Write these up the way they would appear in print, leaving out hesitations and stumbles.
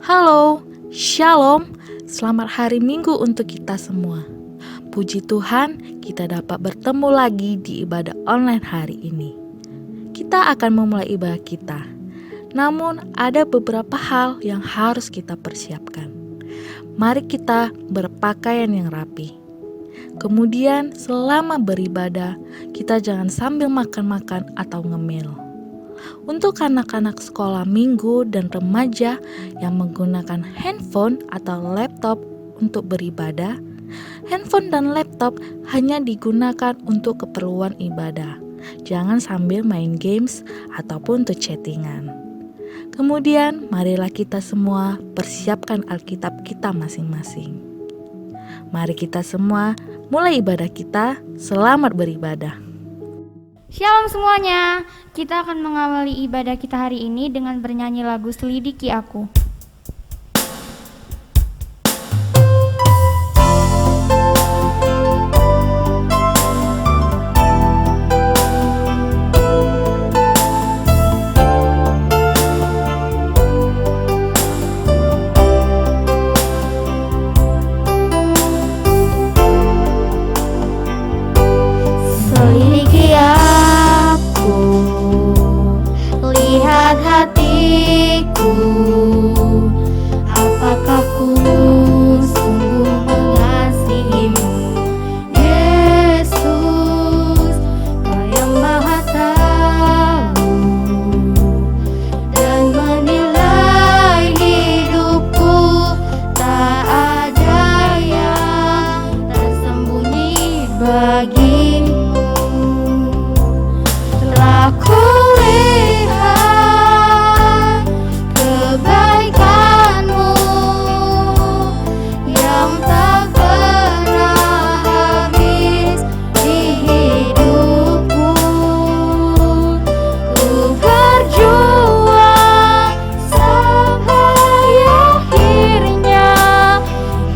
Halo, Shalom, selamat hari Minggu untuk kita semua. Puji Tuhan, kita dapat bertemu lagi di ibadah online hari ini. Kita akan memulai ibadah kita, namun ada beberapa hal yang harus kita persiapkan. Mari kita berpakaian yang rapi. Kemudian selama beribadah, kita jangan sambil makan-makan atau ngemil. Untuk anak-anak sekolah minggu dan remaja yang menggunakan handphone atau laptop untuk beribadah, handphone dan laptop hanya digunakan untuk keperluan ibadah. Jangan sambil main games ataupun untuk chattingan. Kemudian marilah kita semua persiapkan Alkitab kita masing-masing. Mari kita semua mulai ibadah kita. Selamat beribadah. Shalom semuanya, kita akan mengawali ibadah kita hari ini dengan bernyanyi lagu Selidiki Aku. Selidiki aku, lihat hatiku, apakah ku sungguh mengasihimu, Yesus, Kau yang Maha Tahu dan menilai hidupku, tak ada yang tersembunyi bagimu. Telah kulihat kebaikanmu yang tak pernah habis di hidupku. Ku berjuang sampai akhirnya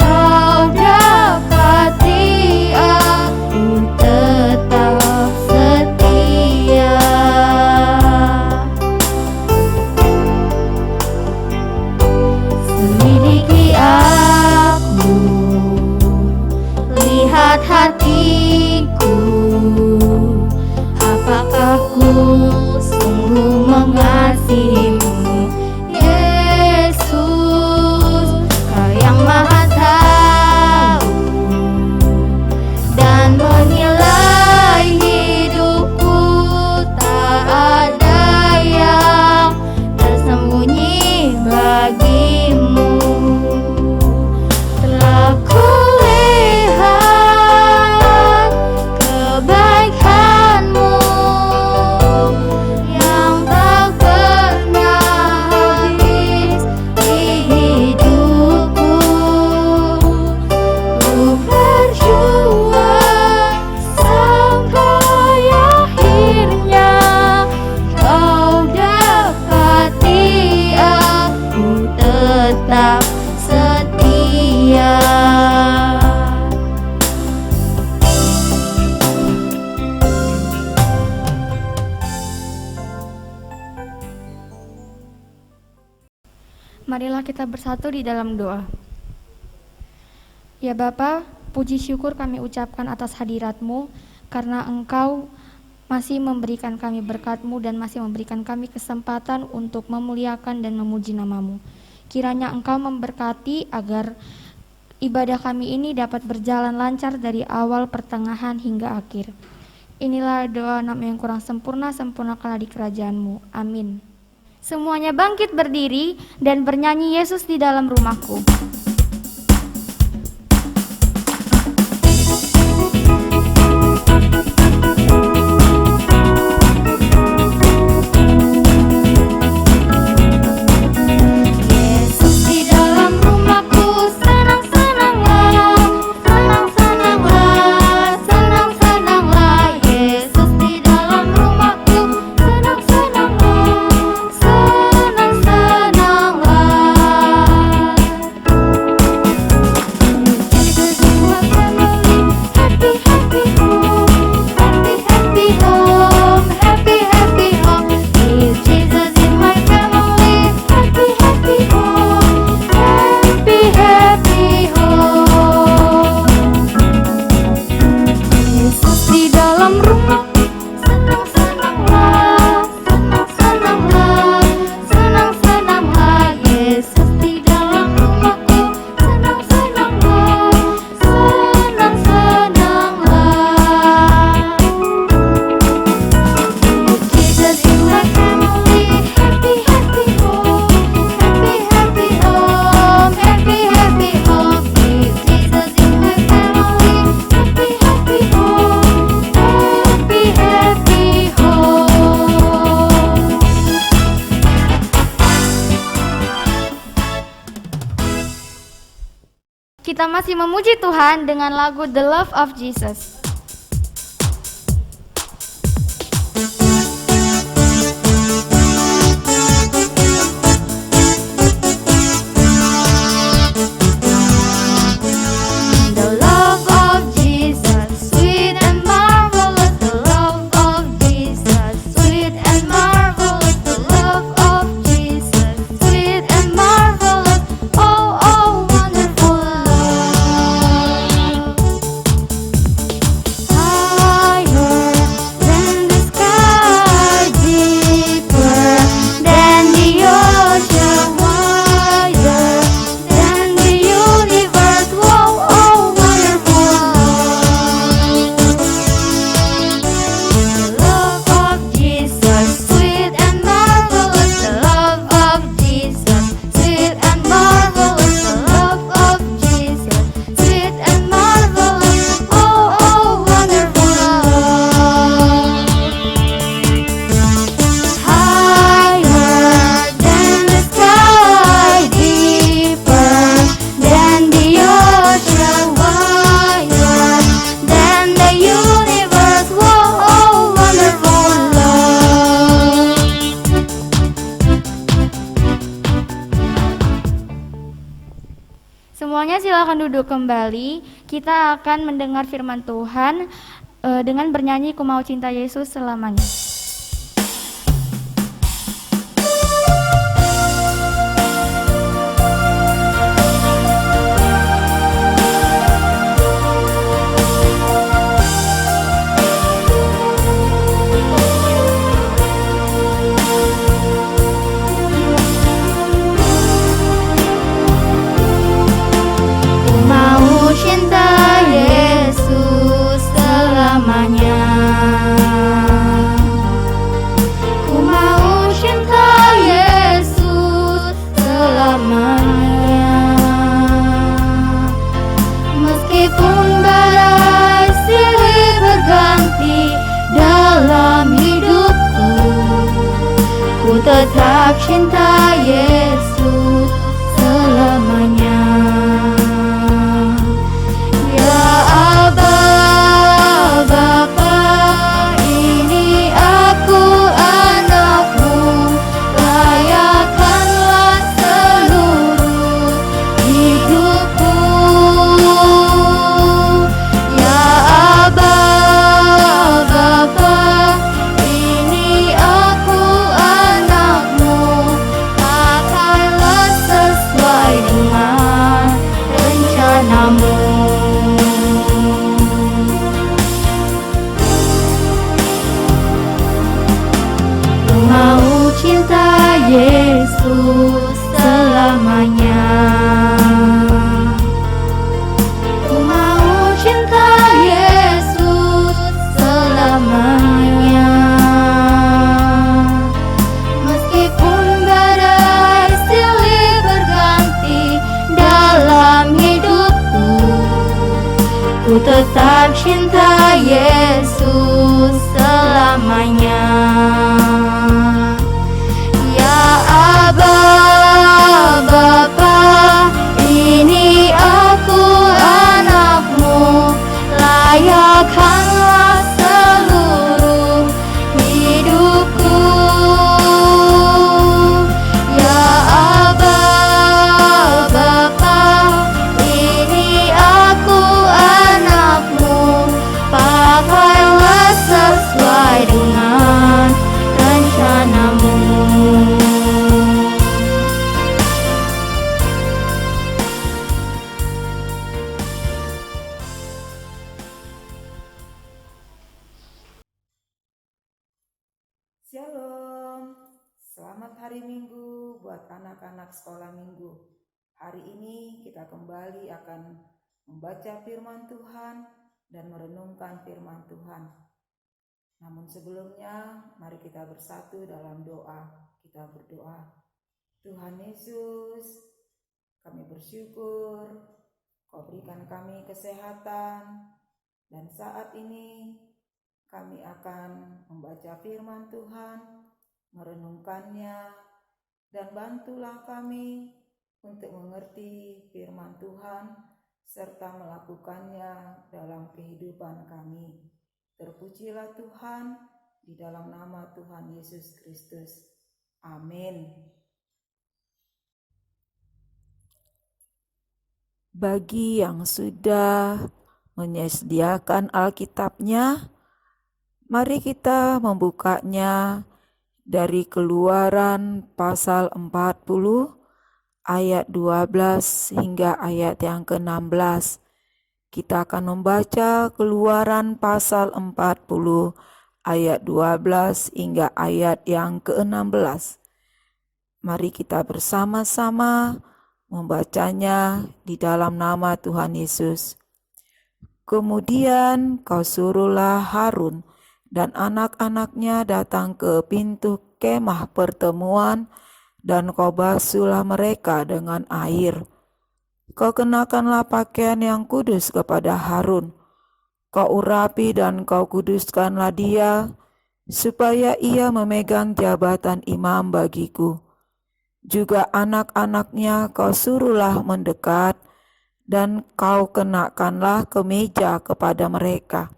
Kau dapati aku tetap setia. Selidiki aku, lihat hatiku, apakah ku sungguh mengasihimu, Yesus, Kau yang Maha Tahu dan menilai hidupku, tak ada yang tersembunyi bagimu. Telah kulihat kebaikanmu yang tak pernah habis di hidupku. Ku berjuang sampai akhirnya Kau dapati aku tetap setia. Marilah kita bersatu di dalam doa. Ya Bapa, puji syukur kami ucapkan atas hadirat-Mu, karena Engkau masih memberikan kami berkat-Mu dan masih memberikan kami kesempatan untuk memuliakan dan memuji nama-Mu. Kiranya Engkau memberkati agar ibadah kami ini dapat berjalan lancar dari awal, pertengahan, hingga akhir. Inilah doa nama yang kurang sempurna, sempurnakanlah di kerajaan-Mu. Amin. Semuanya bangkit berdiri dan bernyanyi Yesus di dalam rumahku. Yesus di dalam rumahku, senang-senanglah, senang-senanglah, senang-senanglah. Yesus di dalam rumahku, senang-senanglah, senang-senanglah. Kita masih memuji Tuhan dengan lagu The Love of Jesus. The love of Jesus, sweet and marvelous. The love of Jesus, sweet and marvelous. The love of Jesus, sweet and marvelous. Oh, oh, wonderful love. Higher than the sky, deeper than the ocean, wider than the universe. Whoa, oh, wonderful love. The love of Jesus, sweet and marvelous. The love of Jesus, sweet and marvelous. The love of Jesus, sweet and marvelous. Oh, oh, wonderful love. Higher than the sky, deeper than the ocean, wider than the universe. Whoa, oh, wonderful love. Semuanya silakan duduk kembali. Kita akan mendengar firman Tuhan dengan bernyanyi Ku Mau Cinta Yesus Selamanya. Ku mau cinta Yesus selamanya. Ku mau cinta Yesus selamanya. Meskipun badai silih berganti dalam hidupku, ku tetap cinta Yesus selamanya. Ya Aba, Bapa, ini aku anakmu, layakkanlah seluruh hidupku. Ya Aba, Bapa, ini aku anakmu, pakailah sesuai dengan rencanamu. Ku mau cinta Yesus selamanya. Ku mau cinta Yesus selamanya. Meskipun badai silih berganti dalam hidupku, ku tetap cinta Yesus selamanya. Ya Aba, Bapa, ini aku anakmu, layakkanlah seluruh hidupku. Ya Aba, Bapa, ini aku anakmu, pakailah sesuai dengan rencanamu. Shalom, selamat hari Minggu buat anak-anak sekolah Minggu. Hari ini kita kembali akan membaca firman Tuhan dan merenungkan firman Tuhan. Namun sebelumnya, mari kita bersatu dalam doa. Kita berdoa. Tuhan Yesus, kami bersyukur Kau berikan kami kesehatan, dan saat ini kami akan membaca firman Tuhan, merenungkannya, dan bantulah kami untuk mengerti firman Tuhan serta melakukannya dalam kehidupan kami. Terpujilah Tuhan, di dalam nama Tuhan Yesus Kristus. Amin. Bagi yang sudah menyediakan Alkitabnya, mari kita membukanya dari Keluaran pasal 40 ayat 12 hingga ayat yang ke-16. Kita akan membaca Keluaran pasal 40 ayat 12 hingga ayat yang ke-16. Mari kita bersama-sama membacanya di dalam nama Tuhan Yesus. Kemudian kau suruhlah Harun dan anak-anaknya datang ke pintu kemah pertemuan, dan kau basuhlah mereka dengan air. Kau kenakanlah pakaian yang kudus kepada Harun. Kau urapi dan kau kuduskanlah dia, supaya ia memegang jabatan imam bagiku. Juga anak-anaknya kau suruhlah mendekat, dan kau kenakanlah kemeja kepada mereka.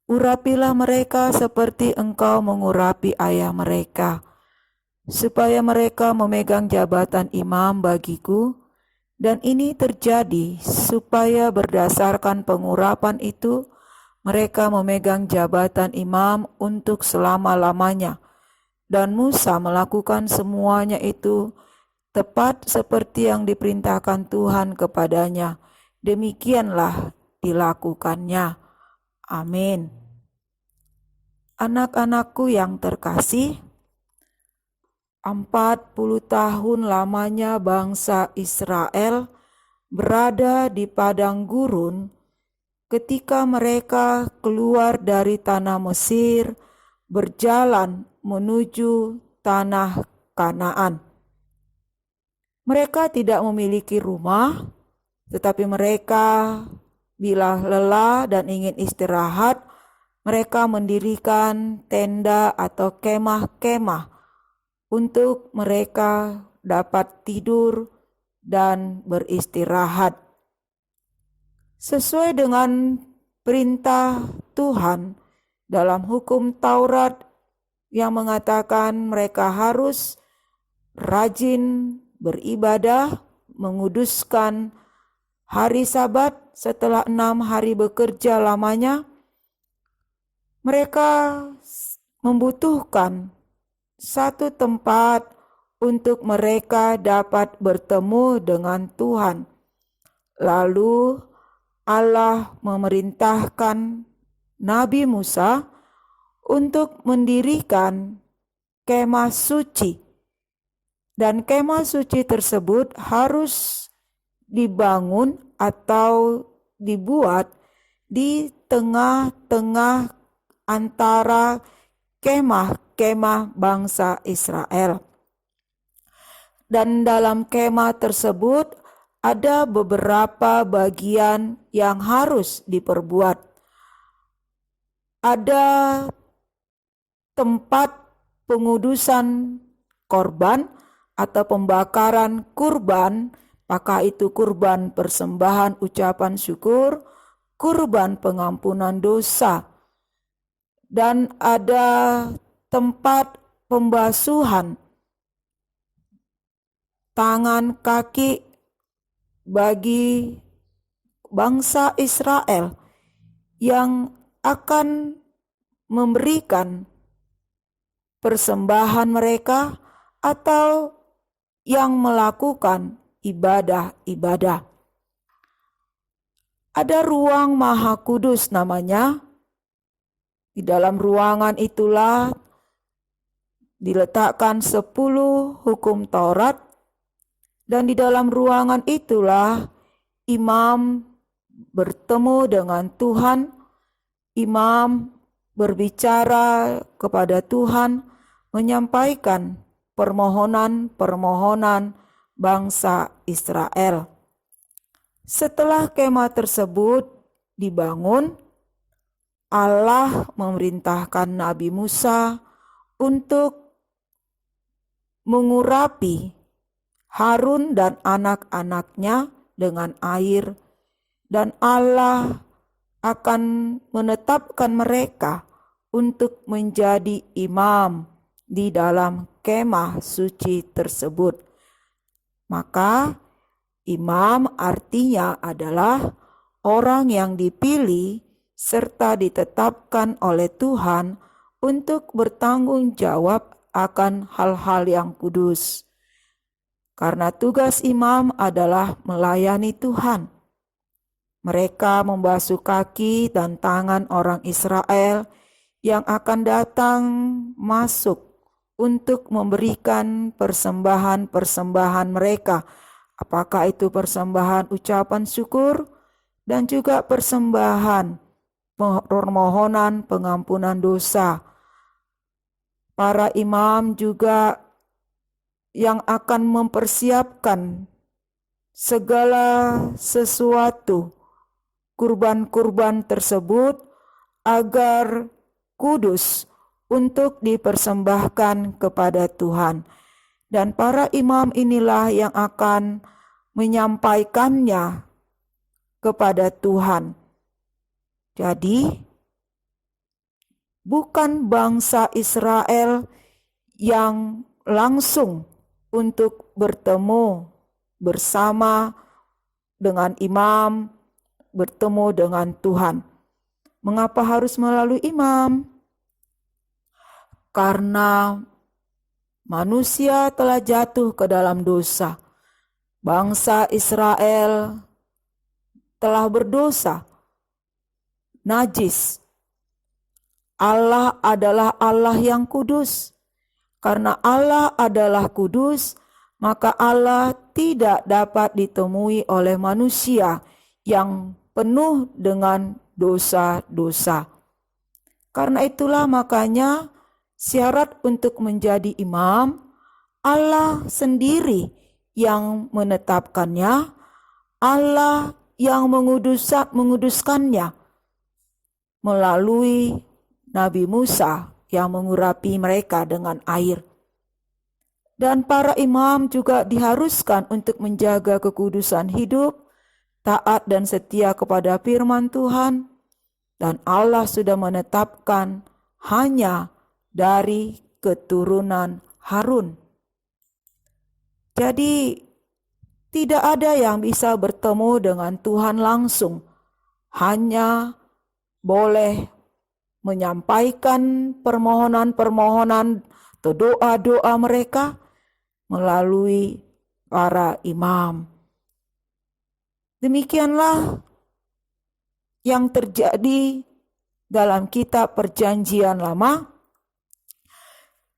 Urapilah mereka seperti engkau mengurapi ayah mereka, supaya mereka memegang jabatan imam bagiku. Dan ini terjadi supaya berdasarkan pengurapan itu mereka memegang jabatan imam untuk selama-lamanya. Dan Musa melakukan semuanya itu tepat seperti yang diperintahkan Tuhan kepadanya. Demikianlah dilakukannya. Amin. Anak-anakku yang terkasih, 40 tahun lamanya bangsa Israel berada di padang gurun ketika mereka keluar dari tanah Mesir berjalan menuju tanah Kanaan. Mereka tidak memiliki rumah, tetapi mereka bila lelah dan ingin istirahat, mereka mendirikan tenda atau kemah-kemah untuk mereka dapat tidur dan beristirahat. Sesuai dengan perintah Tuhan dalam hukum Taurat yang mengatakan mereka harus rajin beribadah, menguduskan hari Sabat setelah 6 hari bekerja lamanya, mereka membutuhkan satu tempat untuk mereka dapat bertemu dengan Tuhan. Lalu Allah memerintahkan Nabi Musa untuk mendirikan kemah suci. Dan kemah suci tersebut harus dibangun atau dibuat di tengah-tengah antara kemah-kemah bangsa Israel. Dan dalam kemah tersebut ada beberapa bagian yang harus diperbuat. Ada tempat pengudusan korban atau pembakaran kurban, apakah itu kurban persembahan ucapan syukur, kurban pengampunan dosa, dan ada tempat pembasuhan tangan kaki bagi bangsa Israel yang akan memberikan persembahan mereka atau yang melakukan ibadah-ibadah. Ada ruang Maha Kudus namanya. Di dalam ruangan itulah diletakkan 10 hukum Taurat, dan di dalam ruangan itulah imam bertemu dengan Tuhan. Imam berbicara kepada Tuhan, menyampaikan permohonan-permohonan bangsa Israel. Setelah kemah tersebut dibangun, Allah memerintahkan Nabi Musa untuk mengurapi Harun dan anak-anaknya dengan air dan Allah akan menetapkan mereka untuk menjadi imam di dalam kemah suci tersebut. Maka imam artinya adalah orang yang dipilih serta ditetapkan oleh Tuhan untuk bertanggung jawab akan hal-hal yang kudus. Karena tugas imam adalah melayani Tuhan. Mereka membasuh kaki dan tangan orang Israel yang akan datang masuk untuk memberikan persembahan-persembahan mereka. Apakah itu persembahan ucapan syukur dan juga persembahan permohonan pengampunan dosa. Para imam juga yang akan mempersiapkan segala sesuatu kurban-kurban tersebut agar kudus untuk dipersembahkan kepada Tuhan. Dan para imam inilah yang akan menyampaikannya kepada Tuhan. Jadi, bukan bangsa Israel yang langsung untuk bertemu bersama dengan imam, bertemu dengan Tuhan. Mengapa harus melalui imam? Karena manusia telah jatuh ke dalam dosa. Bangsa Israel telah berdosa, najis. Allah adalah Allah yang kudus. Karena Allah adalah kudus, maka Allah tidak dapat ditemui oleh manusia yang penuh dengan dosa-dosa. Karena itulah makanya syarat untuk menjadi imam, Allah sendiri yang menetapkannya, Allah yang menguduskannya melalui Nabi Musa yang mengurapi mereka dengan air. Dan para imam juga diharuskan untuk menjaga kekudusan hidup, taat dan setia kepada firman Tuhan, dan Allah sudah menetapkan hanya dari keturunan Harun. Jadi tidak ada yang bisa bertemu dengan Tuhan langsung, hanya boleh menyampaikan permohonan-permohonan atau doa-doa mereka melalui para imam. Demikianlah yang terjadi dalam kitab Perjanjian Lama,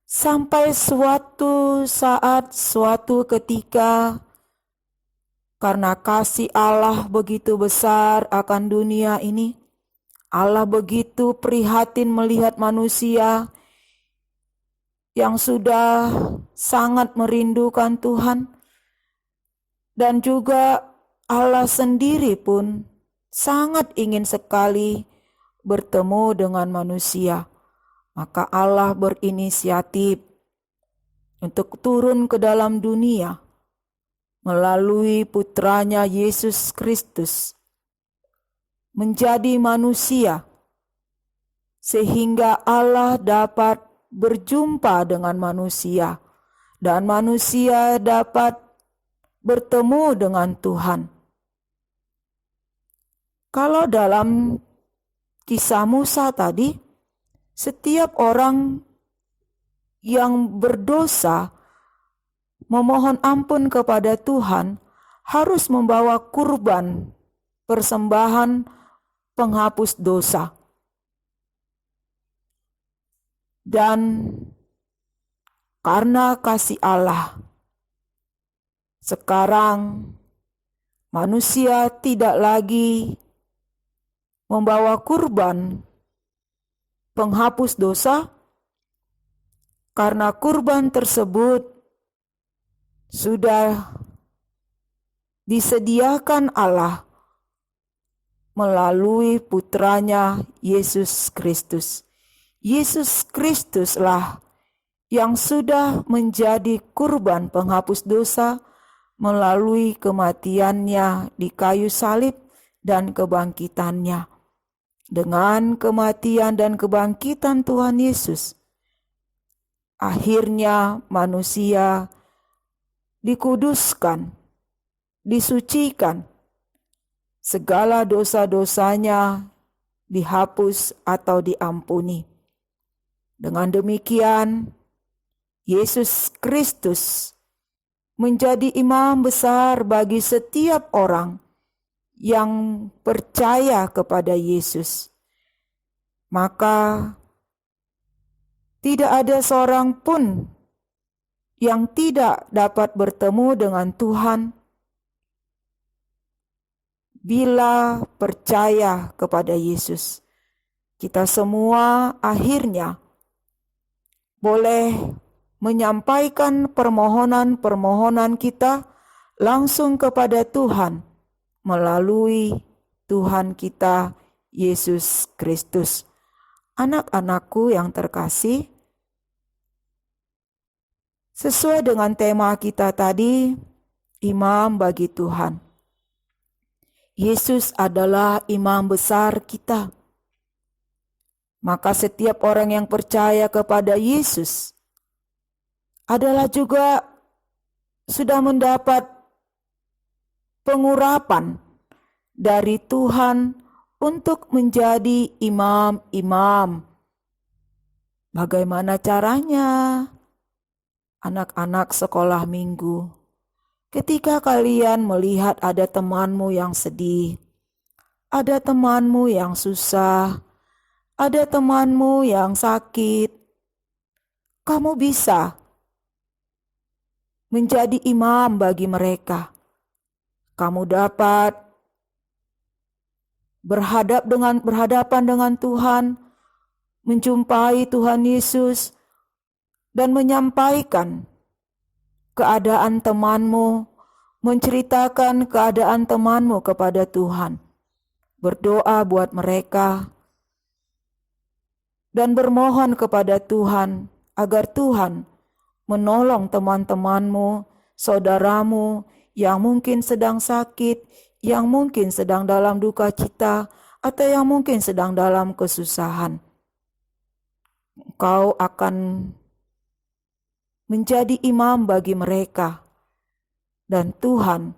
sampai suatu saat, suatu ketika, karena kasih Allah begitu besar akan dunia ini, Allah begitu prihatin melihat manusia yang sudah sangat merindukan Tuhan, dan juga Allah sendiri pun sangat ingin sekali bertemu dengan manusia. Maka Allah berinisiatif untuk turun ke dalam dunia melalui putranya Yesus Kristus, menjadi manusia, sehingga Allah dapat berjumpa dengan manusia, dan manusia dapat bertemu dengan Tuhan. Kalau dalam kisah Musa tadi, setiap orang yang berdosa memohon ampun kepada Tuhan harus membawa kurban persembahan penghapus dosa. Dan karena kasih Allah, sekarang manusia tidak lagi membawa kurban penghapus dosa, karena kurban tersebut sudah disediakan Allah melalui putranya Yesus Kristus. Yesus Kristuslah yang sudah menjadi kurban penghapus dosa melalui kematiannya di kayu salib dan kebangkitannya. Dengan kematian dan kebangkitan Tuhan Yesus, akhirnya manusia dikuduskan, disucikan, segala dosa-dosanya dihapus atau diampuni. Dengan demikian, Yesus Kristus menjadi imam besar bagi setiap orang yang percaya kepada Yesus. Maka tidak ada seorang pun yang tidak dapat bertemu dengan Tuhan bila percaya kepada Yesus. Kita semua akhirnya boleh menyampaikan permohonan-permohonan kita langsung kepada Tuhan melalui Tuhan kita Yesus Kristus. Anak-anakku yang terkasih, sesuai dengan tema kita tadi, imam bagi Tuhan. Yesus adalah imam besar kita. Maka setiap orang yang percaya kepada Yesus adalah juga sudah mendapat pengurapan dari Tuhan untuk menjadi imam-imam. Bagaimana caranya? Anak-anak sekolah minggu, ketika kalian melihat ada temanmu yang sedih, ada temanmu yang susah, ada temanmu yang sakit, kamu bisa menjadi imam bagi mereka. Kamu dapat berhadapan dengan Tuhan, menjumpai Tuhan Yesus, dan menyampaikan keadaan temanmu, menceritakan keadaan temanmu kepada Tuhan. Berdoa buat mereka, dan bermohon kepada Tuhan agar Tuhan menolong teman-temanmu, saudaramu, yang mungkin sedang sakit, yang mungkin sedang dalam duka cita, atau yang mungkin sedang dalam kesusahan. Engkau akan menjadi imam bagi mereka, dan Tuhan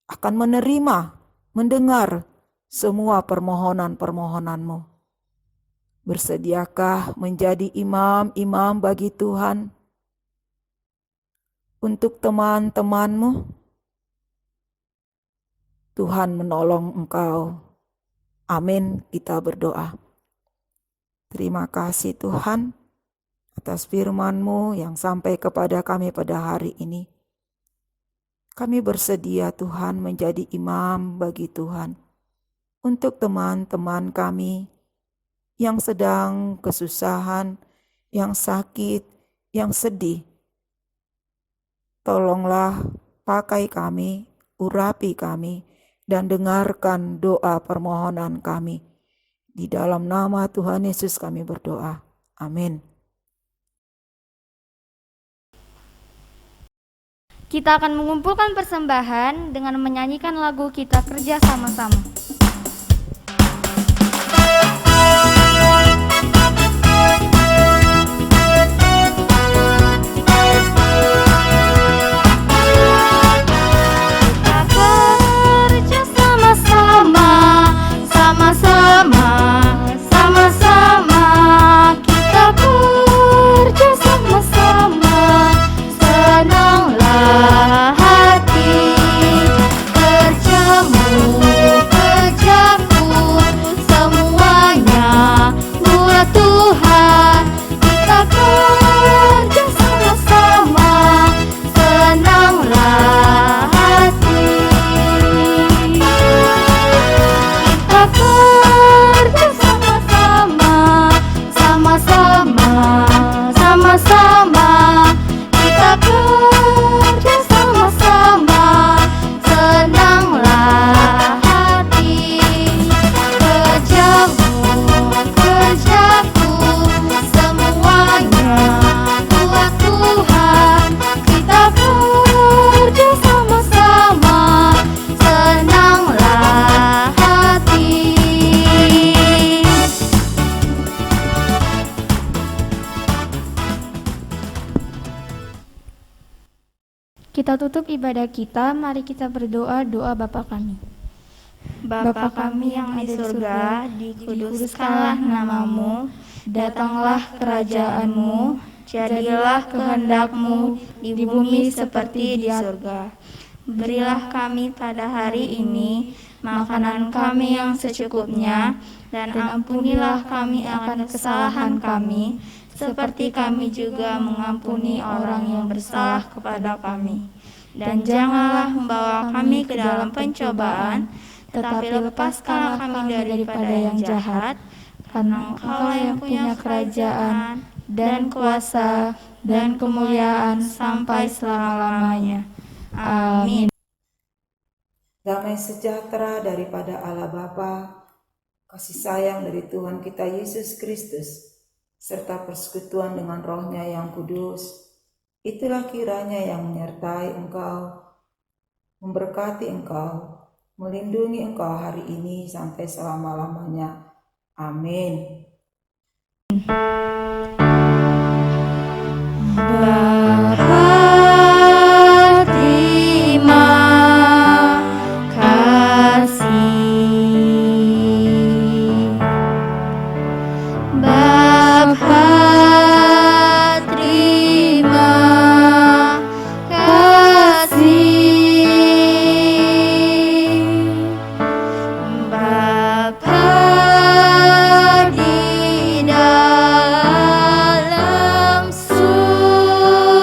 akan mendengar semua permohonan-permohonanmu. Bersediakah menjadi imam-imam bagi Tuhan? Untuk teman-temanmu, Tuhan menolong engkau. Amin, kita berdoa. Terima kasih Tuhan atas firman-Mu yang sampai kepada kami pada hari ini. Kami bersedia Tuhan menjadi imam bagi Tuhan untuk teman-teman kami yang sedang kesusahan, yang sakit, yang sedih. Tolonglah pakai kami, urapi kami, dan dengarkan doa permohonan kami. Di dalam nama Tuhan Yesus kami berdoa. Amin. Kita akan mengumpulkan persembahan dengan menyanyikan lagu Kita Kerja Sama-sama. Senanglah hati kerjamu. kita tutup ibadah kita, mari kita berdoa doa Bapa kami. Bapa kami yang di surga, dikuduskanlah namamu, datanglah kerajaanmu, jadilah kehendak-Mu di bumi seperti di surga. Berilah kami pada hari ini makanan kami yang secukupnya, dan ampunilah kami akan kesalahan kami, seperti kami juga mengampuni orang yang bersalah kepada kami. Dan janganlah membawa kami ke dalam pencobaan, tetapi lepaskanlah kami daripada yang jahat, karena Engkau yang punya kerajaan dan kuasa dan kemuliaan sampai selama-lamanya. Amin. Damai sejahtera daripada Allah Bapa, kasih sayang dari Tuhan kita Yesus Kristus, serta persekutuan dengan Roh-Nya yang kudus, itulah kiranya yang menyertai engkau, memberkati engkau, melindungi engkau hari ini sampai selama-lamanya. Amin. Bapa, terima kasih. Bapa, terima kasih. Bapa di dalam surga,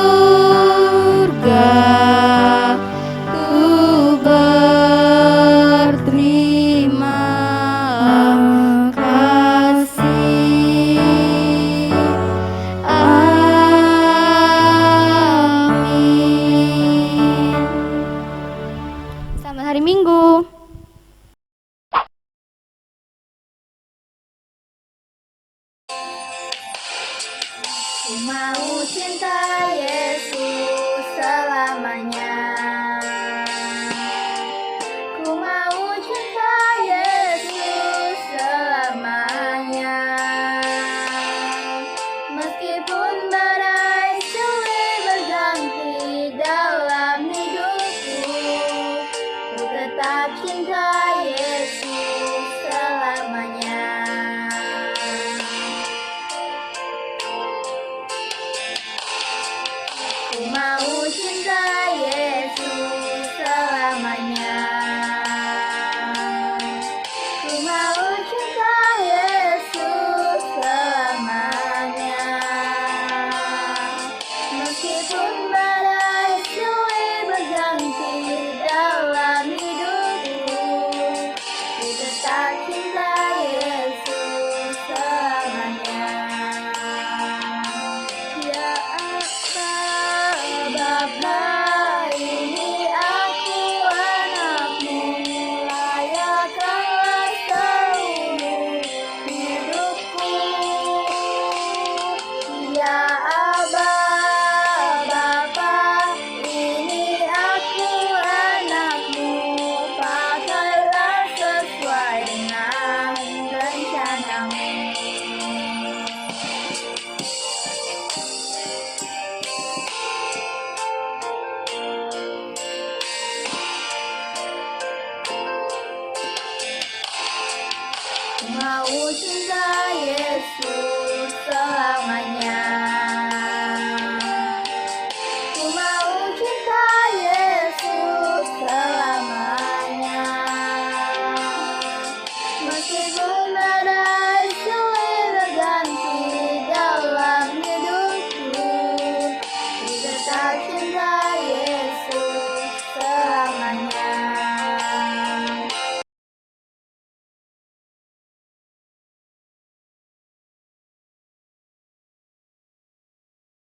ku berterima kasih. Amin. Selamat hari Minggu. Ku mau cinta Yesus selamanya. Ku mau cinta Yesus selamanya. Meskipun badai sulit berganti dalam hidupku, ku tetap cinta Yesus selamanya. Ku mau cinta Yesus selamanya. Ku mau cinta Yesus selamanya. Meskipun badai sulit berganti dalam hidupku, ku tetap cinta Yesus selamanya. Ya Bapa, ini aku anakmu, layakanlah seluruh hidupku. Ya Aba, Bapa, ini aku anakmu, pakailah sesuai dengan rencanamu. Ku mau cinta Yesus